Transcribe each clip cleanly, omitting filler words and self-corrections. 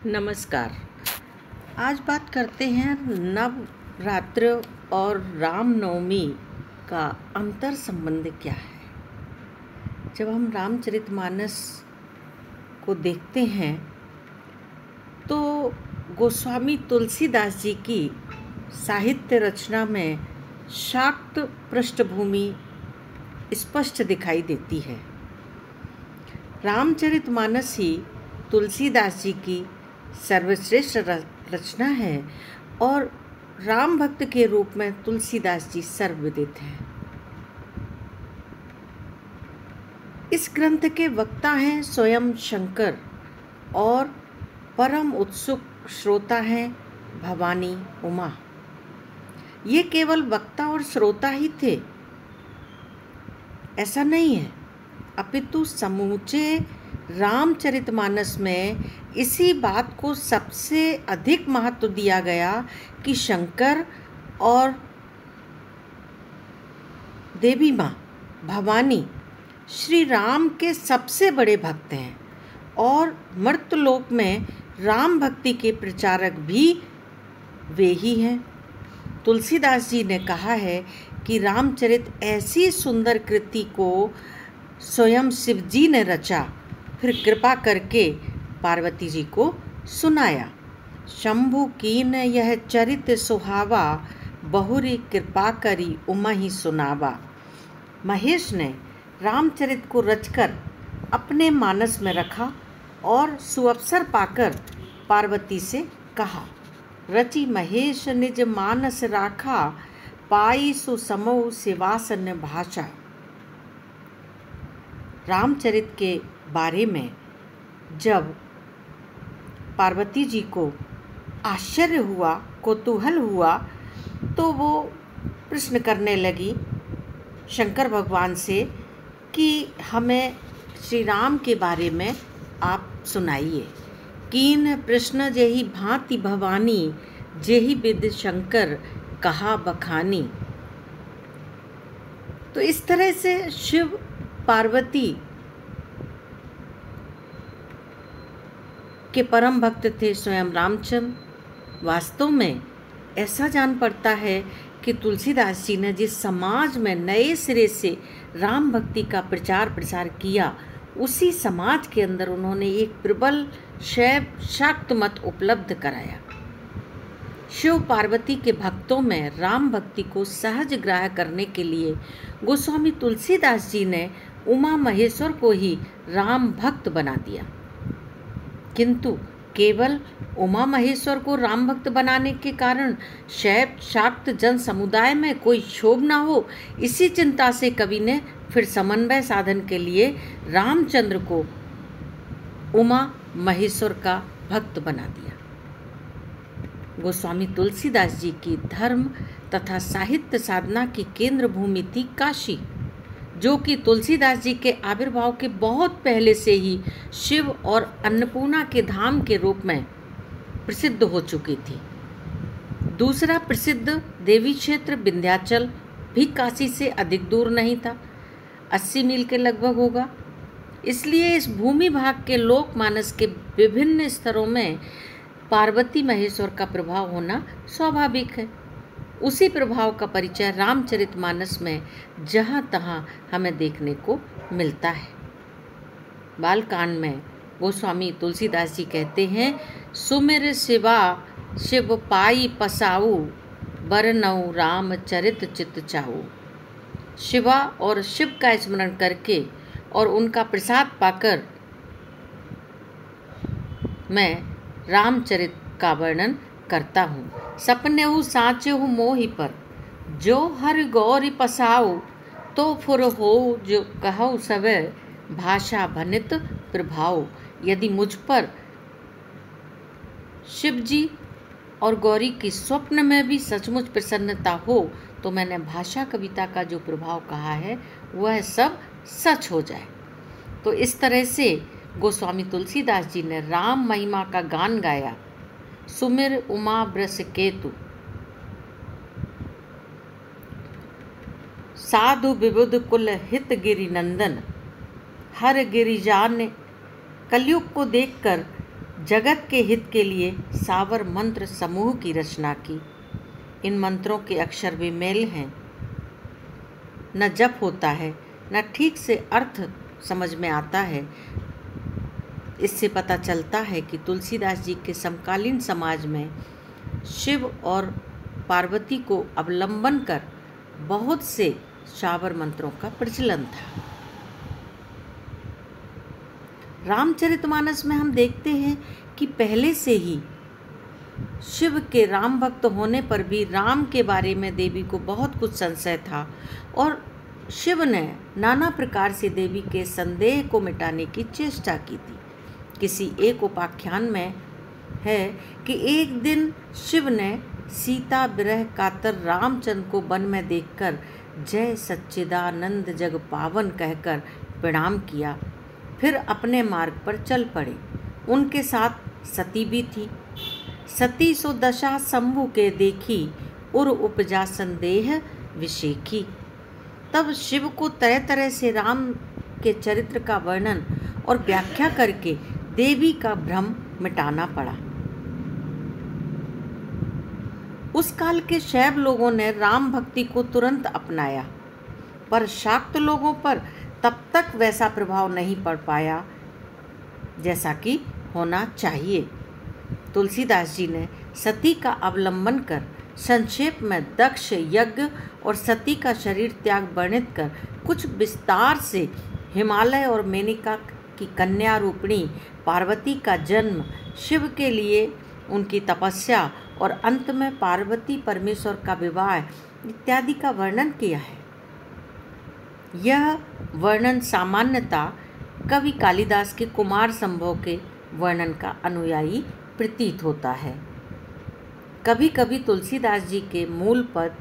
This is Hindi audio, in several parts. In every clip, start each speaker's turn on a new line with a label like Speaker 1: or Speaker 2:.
Speaker 1: नमस्कार। आज बात करते हैं नवरात्र और रामनवमी का अंतर संबंध क्या है। जब हम रामचरितमानस को देखते हैं तो गोस्वामी तुलसीदास जी की साहित्य रचना में शाक्त पृष्ठभूमि स्पष्ट दिखाई देती है। रामचरितमानस ही तुलसीदास जी की सर्वश्रेष्ठ रचना है और राम भक्त के रूप में तुलसीदास जी सर्वविदित हैं। इस ग्रंथ के वक्ता हैं स्वयं शंकर और परम उत्सुक श्रोता हैं भवानी उमा। ये केवल वक्ता और श्रोता ही थे ऐसा नहीं है, अपितु समूचे रामचरितमानस में इसी बात को सबसे अधिक महत्व दिया गया कि शंकर और देवी माँ भवानी श्री राम के सबसे बड़े भक्त हैं और मर्त्यलोक में राम भक्ति के प्रचारक भी वे ही हैं। तुलसीदास जी ने कहा है कि रामचरित ऐसी सुंदर कृति को स्वयं शिव जी ने रचा, फिर कृपा करके पार्वती जी को सुनाया। शंभु कीन यह चरित सुहावा, बहुरी कृपा करी उमा ही सुनावा। महेश ने रामचरित को रचकर अपने मानस में रखा और सुअवसर पाकर पार्वती से कहा, रचि महेश निज मानस राखा, पाई सुसमो सिवासन भाषा। रामचरित के बारे में जब पार्वती जी को आश्चर्य हुआ, कौतूहल हुआ, तो वो प्रश्न करने लगी शंकर भगवान से कि हमें श्री राम के बारे में आप सुनाइए। कीन प्रश्न जेहि भांति भवानी, जेहि विद शंकर कहा बखानी। तो इस तरह से शिव पार्वती के परम भक्त थे स्वयं रामचंद्र। वास्तव में ऐसा जान पड़ता है कि तुलसीदास जी ने जिस समाज में नए सिरे से राम भक्ति का प्रचार प्रसार किया, उसी समाज के अंदर उन्होंने एक प्रबल शैव शाक्त मत उपलब्ध कराया। शिव पार्वती के भक्तों में राम भक्ति को सहज ग्राह्य करने के लिए गोस्वामी तुलसीदास जी ने उमा महेश्वर को ही राम भक्त बना दिया। किंतु केवल उमा महेश्वर को राम भक्त बनाने के कारण शैव शाक्त जन समुदाय में कोई क्षोभ न हो, इसी चिंता से कवि ने फिर समन्वय साधन के लिए रामचंद्र को उमा महेश्वर का भक्त बना दिया। गोस्वामी तुलसीदास जी की धर्म तथा साहित्य साधना की केंद्र भूमि थी काशी, जो कि तुलसीदास जी के आविर्भाव के बहुत पहले से ही शिव और अन्नपूर्णा के धाम के रूप में प्रसिद्ध हो चुकी थी। दूसरा प्रसिद्ध देवी क्षेत्र विंध्याचल भी काशी से अधिक दूर नहीं था, 80 मील के लगभग होगा। इसलिए इस भूमि भाग के लोकमानस के विभिन्न स्तरों में पार्वती महेश्वर का प्रभाव होना स्वाभाविक है। उसी प्रभाव का परिचय रामचरितमानस में जहाँ तहाँ हमें देखने को मिलता है। बालकांड में गोस्वामी तुलसीदास जी कहते हैं, सुमिर शिवा शिव पाई पसाऊ, बरनऊ राम चरित चित चाऊ। शिवा और शिव का स्मरण करके और उनका प्रसाद पाकर मैं रामचरित का वर्णन करता हूँ। सपनेहु साचेहु मोहि पर, जो हर गौरी पसाऊ, तो फुर हो जो कहु सवे, भाषा भनित प्रभाव। यदि मुझ पर शिव जी और गौरी की स्वप्न में भी सचमुच प्रसन्नता हो, तो मैंने भाषा कविता का जो प्रभाव कहा है वह सब सच हो जाए। तो इस तरह से गोस्वामी तुलसीदास जी ने राम महिमा का गान गाया। सुमिर उमा ब्रस केतु, साधु विबुध कुल हित गिरि नंदन। हर गिरिजान कलयुग को देखकर जगत के हित के लिए सावर मंत्र समूह की रचना की। इन मंत्रों के अक्षर बेमेल हैं, न जप होता है, न ठीक से अर्थ समझ में आता है। इससे पता चलता है कि तुलसीदास जी के समकालीन समाज में शिव और पार्वती को अवलंबन कर बहुत से शावर मंत्रों का प्रचलन था। रामचरितमानस में हम देखते हैं कि पहले से ही शिव के राम भक्त होने पर भी राम के बारे में देवी को बहुत कुछ संशय था और शिव ने नाना प्रकार से देवी के संदेह को मिटाने की चेष्टा की थी। किसी एक उपाख्यान में है कि एक दिन शिव ने सीता विरह कातर रामचंद्र को वन में देखकर जय सच्चिदानंद जग पावन कहकर प्रणाम किया, फिर अपने मार्ग पर चल पड़े। उनके साथ सती भी थी। सती सो दशा शंभु के देखी, उर उपजा संदेह विषेखी। तब शिव को तरह तरह से राम के चरित्र का वर्णन और व्याख्या करके देवी का भ्रम मिटाना पड़ा। उस काल के शैव लोगों ने राम भक्ति को तुरंत अपनाया, पर शाक्त लोगों पर तब तक वैसा प्रभाव नहीं पड़ पाया जैसा कि होना चाहिए। तुलसीदास जी ने सती का अवलंबन कर संक्षेप में दक्ष यज्ञ और सती का शरीर त्याग वर्णित कर कुछ विस्तार से हिमालय और मेनका की कन्या रूपिणी पार्वती का जन्म, शिव के लिए उनकी तपस्या और अंत में पार्वती परमेश्वर का विवाह इत्यादि का वर्णन किया है। यह वर्णन सामान्यतः कवि कालिदास के कुमार संभव के वर्णन का अनुयायी प्रतीत होता है। कभी कभी तुलसीदास जी के मूल पद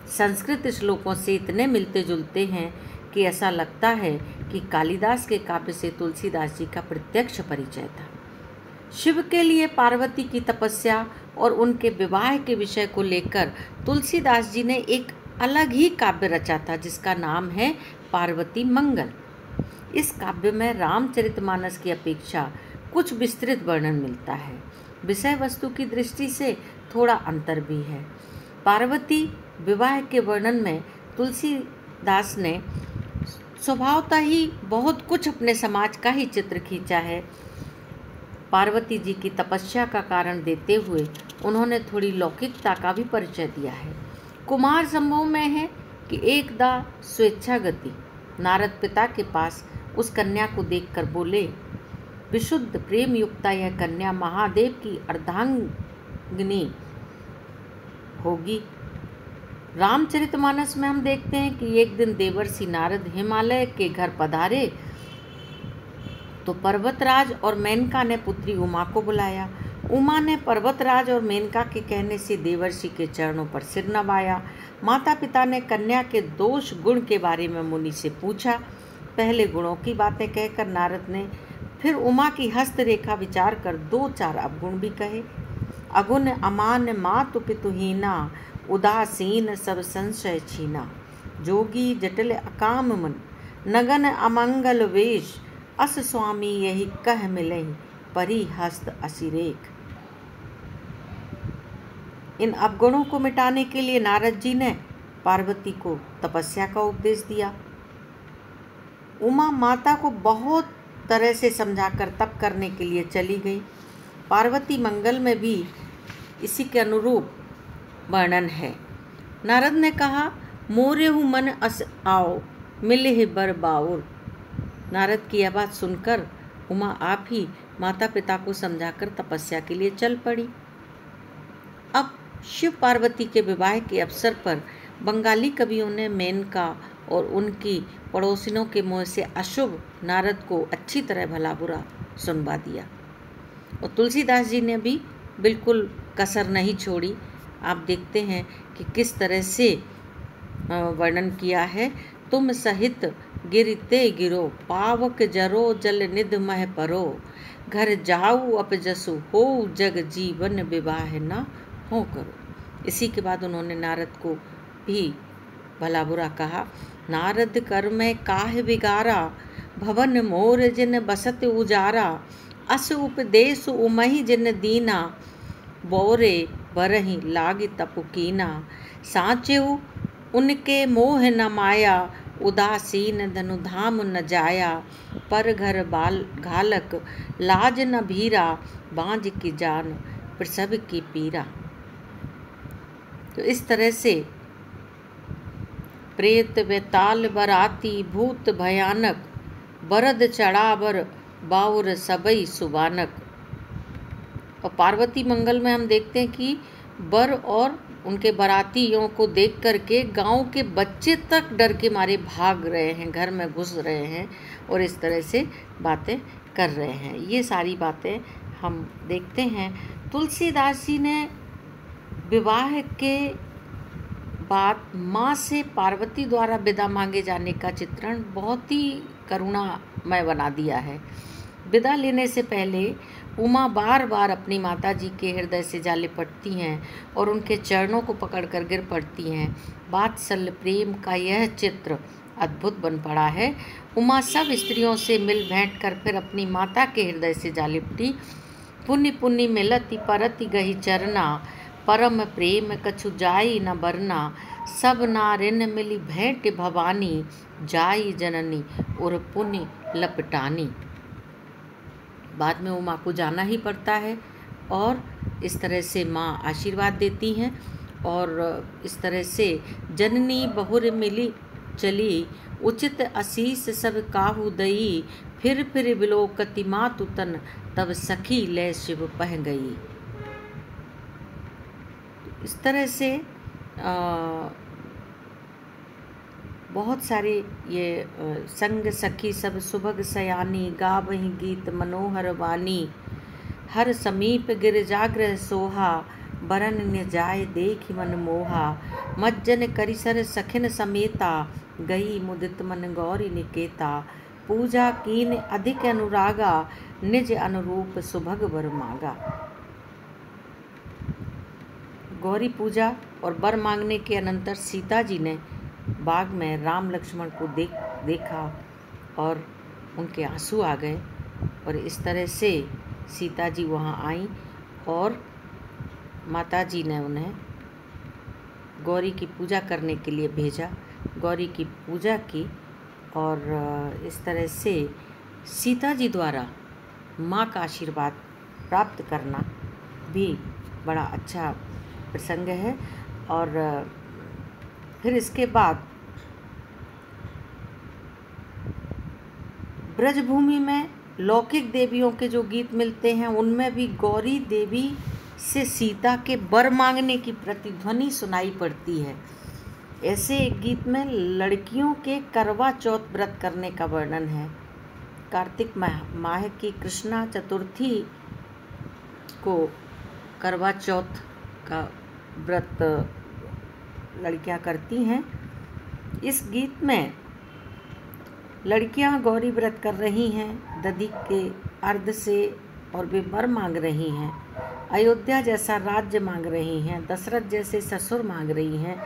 Speaker 1: संस्कृत श्लोकों से इतने मिलते जुलते हैं कि ऐसा लगता है कि कालिदास के काव्य से तुलसीदास जी का प्रत्यक्ष परिचय था। शिव के लिए पार्वती की तपस्या और उनके विवाह के विषय को लेकर तुलसीदास जी ने एक अलग ही काव्य रचा था जिसका नाम है पार्वती मंगल। इस काव्य में रामचरितमानस की अपेक्षा कुछ विस्तृत वर्णन मिलता है। विषय वस्तु की दृष्टि से थोड़ा अंतर भी है। पार्वती विवाह के वर्णन में तुलसीदास ने स्वभावतः ही बहुत कुछ अपने समाज का ही चित्र खींचा है। पार्वती जी की तपस्या का कारण देते हुए उन्होंने थोड़ी लौकिकता का भी परिचय दिया है। कुमार संभव में है कि एकदा स्वेच्छागति नारद पिता के पास उस कन्या को देखकर बोले, विशुद्ध प्रेम युक्ता यह कन्या महादेव की अर्धांगिनी होगी। रामचरितमानस में हम देखते हैं कि एक दिन देवर्षि नारद हिमालय के घर पधारे तो पर्वतराज और मेनका ने पुत्री उमा को बुलाया। उमा ने पर्वतराज और मेनका के कहने से देवर्षि के चरणों पर सिर नवाया। माता पिता ने कन्या के दोष गुण के बारे में मुनि से पूछा। पहले गुणों की बातें कहकर नारद ने फिर उमा की हस्तरेखा विचार कर 2-4 अवगुण भी कहे। अगुण अमान मातु पितुहीना, उदासीन सब संशय छीना। जोगी जटिल अकाम मन, नगन अमंगल वेश। अस स्वामी यही कह मिलहि, परी हस्त असिरेख। इन अवगुणों को मिटाने के लिए नारद जी ने पार्वती को तपस्या का उपदेश दिया। उमा माता को बहुत तरह से समझाकर तप करने के लिए चली गई। पार्वती मंगल में भी इसी के अनुरूप वर्णन है। नारद ने कहा, मोरे हूँ मन अस आओ, मिले बर बाउर। नारद की यह बात सुनकर उमा आप ही माता पिता को समझाकर तपस्या के लिए चल पड़ी। अब शिव पार्वती के विवाह के अवसर पर बंगाली कवियों ने मेनका और उनकी पड़ोसिनों के मुँह से अशुभ नारद को अच्छी तरह भला बुरा सुनवा दिया और तुलसीदास जी ने भी बिल्कुल कसर नहीं छोड़ी। आप देखते हैं कि किस तरह से वर्णन किया है। तुम सहित गिरते गिरो, पावक जरो जल निध मह परो। घर जाऊ अपजसु हो, जग जीवन विवाह न हो करो। इसी के बाद उन्होंने नारद को भी भला बुरा कहा। नारद कर में काह बिगारा, भवन मोर जिन बसत उजारा। अस उपदेश उमहि जिन दीना, बोरे बरहि लाग तपुकीना। साचेऊ उनके मोह न माया, उदासीन धनुधाम न जाया। पर घर बाल घालक लाज न भीरा, बांझ की जान प्रसव की पीरा। तो इस तरह से प्रेत बेताल बराती भूत भयानक, बरद चढ़ावर बाउर सबई सुबानक। और पार्वती मंगल में हम देखते हैं कि बर और उनके बारातियों को देख करके गांव के बच्चे तक डर के मारे भाग रहे हैं, घर में घुस रहे हैं और इस तरह से बातें कर रहे हैं। ये सारी बातें हम देखते हैं। तुलसीदास जी ने विवाह के बाद माँ से पार्वती द्वारा विदा मांगे जाने का चित्रण बहुत ही करुणामय बना दिया है। विदा लेने से पहले उमा बार बार अपनी माता जी के हृदय से जा लिपटती हैं और उनके चरणों को पकड़कर गिर पड़ती हैं। वात्सल्य प्रेम का यह चित्र अद्भुत बन पड़ा है। उमा सब स्त्रियों से मिल भेंट कर फिर अपनी माता के हृदय से जा लिपटी। पुण्य पुण्य मिलती परति गही चरना, परम प्रेम कछु जाई न बरना। सब नारिन मिली भेंट भवानी, जाई जननी और पुण्य लपटानी। बाद में उमा को जाना ही पड़ता है और इस तरह से माँ आशीर्वाद देती हैं और इस तरह से जननी बहुर मिली चली, उचित आशीष सब काहू दई। फिर बिलोकति मातु तन, तब सखी ले शिव पह गई। इस तरह से बहुत सारे ये संग सखी सब सुभग सयानी, गावहि गीत मनोहर वानी। हर समीप गिरजाग्रह सोहा, बरन न जाय देखि मन मोहा। मज्जन करिसर सखिन समेता, गई मुदित मन गौरी निकेता। पूजा कीन अधिक अनुरागा, निज अनुरूप सुभग वर मांगा। गौरी पूजा और वर मांगने के अनंतर सीता जी ने बाग में राम लक्ष्मण को देखा और उनके आंसू आ गए और इस तरह से सीता जी वहाँ आईं और माता जी ने उन्हें गौरी की पूजा करने के लिए भेजा। गौरी की पूजा की और इस तरह से सीता जी द्वारा माँ का आशीर्वाद प्राप्त करना भी बड़ा अच्छा प्रसंग है। और फिर इसके बाद ब्रजभूमि में लौकिक देवियों के जो गीत मिलते हैं उनमें भी गौरी देवी से सीता के वर मांगने की प्रतिध्वनि सुनाई पड़ती है। ऐसे एक गीत में लड़कियों के करवा चौथ व्रत करने का वर्णन है। कार्तिक माह की कृष्णा चतुर्थी को करवा चौथ का व्रत लड़कियां करती हैं। इस गीत में लड़कियां गौरी व्रत कर रही हैं दधि के अर्ध से और वे वर मांग रही हैं। अयोध्या जैसा राज्य मांग रही हैं, दशरथ जैसे ससुर मांग रही हैं,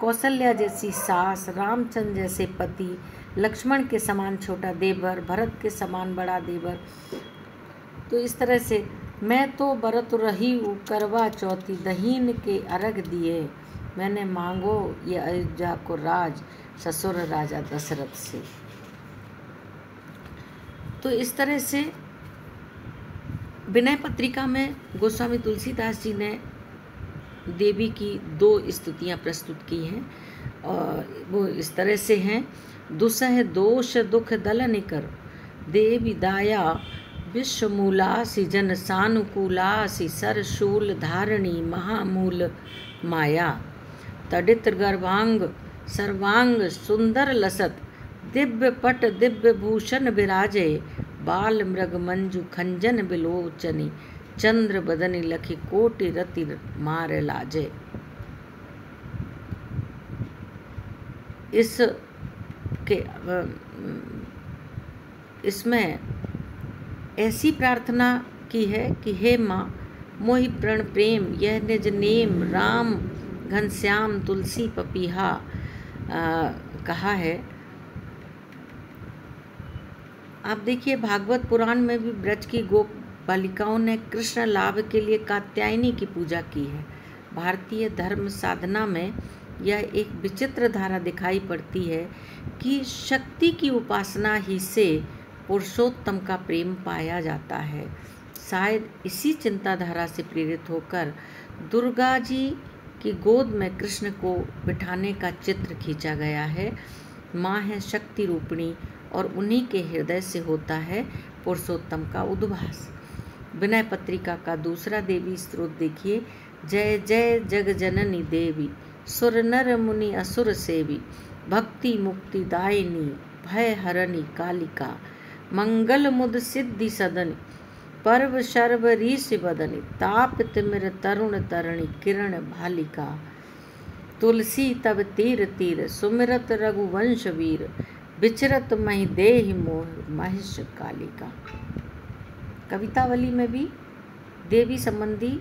Speaker 1: कौशल्या जैसी सास, रामचंद्र जैसे पति, लक्ष्मण के समान छोटा देवर, भरत के समान बड़ा देवर। तो इस तरह से मैं तो बरत रही हूँ करवा चौथी, दहीन के अर्घ दिए, मैंने मांगो ये अयोध्या को राज, ससुर राजा दशरथ से। तो इस तरह से विनय पत्रिका में गोस्वामी तुलसीदास जी ने देवी की 2 स्तुतियाँ प्रस्तुत की हैं और वो इस तरह से हैं। दुसह दोष दुख दलन कर, देवी दाया विश्वमूलासी, जन सानुकूलासी, सरशूल धारणी महामूल माया। तडित गर्भांग सर्वांग सुंदर लसत, दिव्य पट दिव्य भूषण विराजे। बाल मृग मंजू खंजन बिलोचनी, चंद्र बदनी लखी कोटि रति मार लाजे। इसमें ऐसी प्रार्थना की है कि हे माँ मोहि प्रण प्रेम, यह निज नेम, राम घनश्याम तुलसी पपीहा कहा है। आप देखिए भागवत पुराण में भी ब्रज की गोप बालिकाओं ने कृष्ण लाभ के लिए कात्यायनी की पूजा की है। भारतीय धर्म साधना में यह एक विचित्र धारा दिखाई पड़ती है कि शक्ति की उपासना ही से पुरुषोत्तम का प्रेम पाया जाता है। शायद इसी चिंताधारा से प्रेरित होकर दुर्गा जी की गोद में कृष्ण को बिठाने का चित्र खींचा गया है। माँ है शक्ति रूपिणी और उन्हीं के हृदय से होता है पुरुषोत्तम का उद्भास। विनय पत्रिका का दूसरा देवी स्त्रोत देखिए। जय जय जग जननी देवी, सुर नर मुनि असुर सेवी, भक्ति मुक्ति दायिनी, भय हरणी कालिका, मंगल मुद सिद्धि सदनी, पर्व शर्व रीस बदनी, ताप तिमिर तरुण तरणी, किरण भालिका। तुलसी तब तीर तीर, सुमिरत रघुवंश वीर, विचरत महि देहि मोह, महिष कालिका। कवितावली में भी देवी संबंधी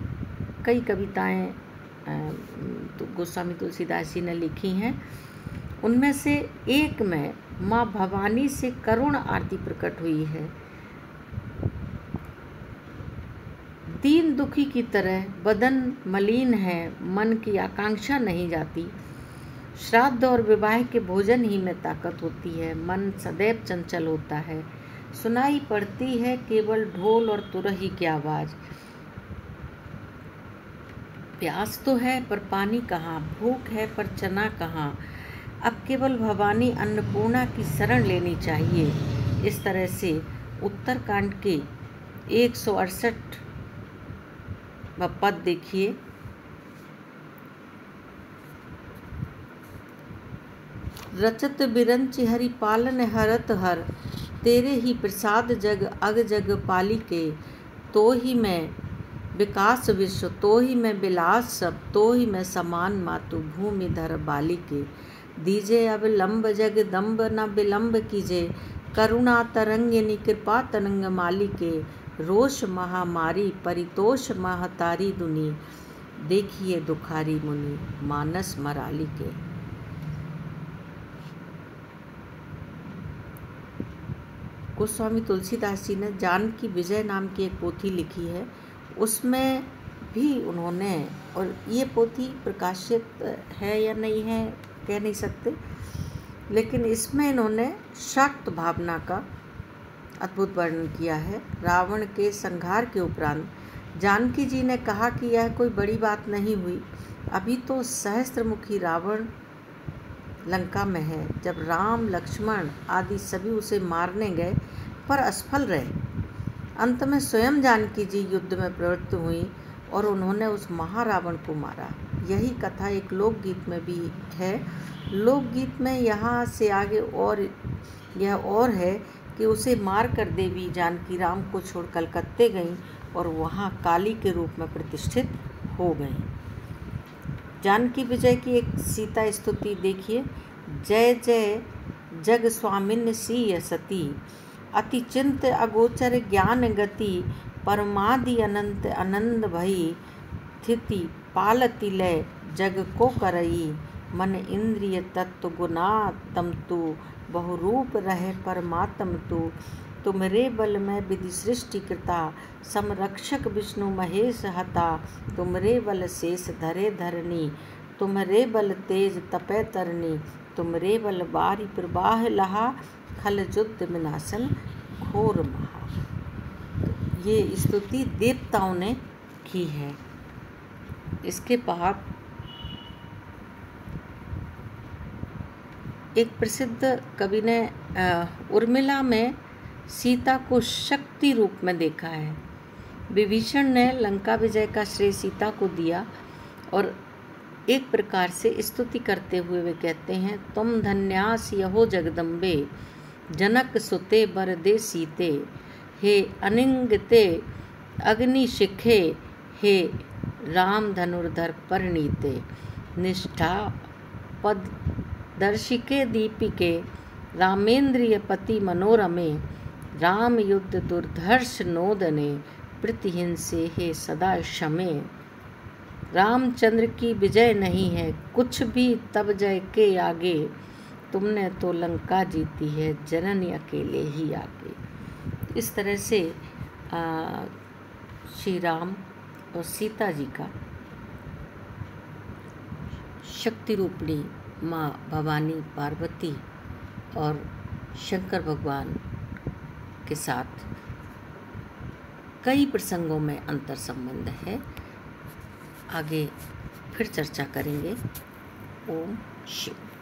Speaker 1: कई कविताएं गोस्वामी तुलसीदास जी ने लिखी हैं। उनमें से एक में माँ भवानी से करुण आरती प्रकट हुई है। दीन दुखी की तरह बदन मलिन है, मन की आकांक्षा नहीं जाती। श्राद्ध और विवाह के भोजन ही में ताकत होती है। मन सदैव चंचल होता है। सुनाई पड़ती है केवल ढोल और तुरही की आवाज। प्यास तो है पर पानी कहाँ, भूख है पर चना कहाँ। अब केवल भवानी अन्नपूर्णा की शरण लेनी चाहिए। इस तरह से उत्तरकांड के 168 पद देखिए। रचत बिरंच हरि पालन हरत हर, तेरे ही प्रसाद जग अग जग पालिके। तो ही मैं विकास विश्व, तो ही मैं विलास सब, तो ही मैं समान मातु भूमि धर बालिके। दीजे अब लंब जग दम्ब न विलंब कीजे, करुणा तरंगिनी कृपा तरंग मालिके। रोष महामारी परितोष महतारी दुनी, देखिए दुखारी मुनि मानस मराली के। गोस्वामी तुलसीदास जी ने जानकी विजय नाम की एक पोथी लिखी है। उसमें भी उन्होंने, और ये पोथी प्रकाशित है या नहीं है कह नहीं सकते, लेकिन इसमें इन्होंने शाक्त भावना का अद्भुत वर्णन किया है। रावण के संहार के उपरांत जानकी जी ने कहा कि यह कोई बड़ी बात नहीं हुई, अभी तो सहस्त्रमुखी रावण लंका में है। जब राम लक्ष्मण आदि सभी उसे मारने गए पर असफल रहे, अंत में स्वयं जानकी जी युद्ध में प्रवृत्त हुई और उन्होंने उस महारावण को मारा। यही कथा एक लोकगीत में भी है। लोकगीत में यहाँ से आगे और यह और है कि उसे मारकर देवी जानकी राम को छोड़ कलकत्ते गईं और वहाँ काली के रूप में प्रतिष्ठित हो गईं। जानकी विजय की एक सीता स्तुति देखिए। जय जय जग स्वामिन सीय सती, अति चिंत अगोचर ज्ञान गति, परमादि अनंत आनंद भई, स्थिति पालति लय जग को करई, मन इंद्रिय तत्व गुना तम तू, बहुरूप रहे परमात्म तू। तुमरे बल में विधि सृष्टि कृता, समरक्षक विष्णु महेश हता। तुमरे बल शेष धरे धरनी, तुमरे बल तेज तपे तरनी। तुमरे बल बारी प्रवाह लहा, खल युद्ध विनाशन घोर महा। ये स्तुति देवताओं ने की है। इसके बाद एक प्रसिद्ध कवि ने उर्मिला में सीता को शक्ति रूप में देखा है। विभीषण ने लंका विजय का श्रेय सीता को दिया और एक प्रकार से स्तुति करते हुए वे कहते हैं, तुम धन्यास यहो जगदम्बे, जनक सुते बर दे सीते। हे अनिंगते अग्नि शिखे, हे राम धनुर्धर परिणीते। निष्ठा पद दर्शिके दीपिके, रामेंद्रिय पति मनोरमे। राम युद्ध दुर्धर्ष नोदने, प्रतिहिंसे हे सदा क्षमे। रामचंद्र की विजय नहीं है कुछ भी तब जय के आगे, तुमने तो लंका जीती है जननी अकेले ही आगे। इस तरह से श्री राम और सीता जी का शक्ति रूपणी माँ भवानी पार्वती और शंकर भगवान के साथ कई प्रसंगों में अंतर संबंध है। आगे फिर चर्चा करेंगे। ओम शिव।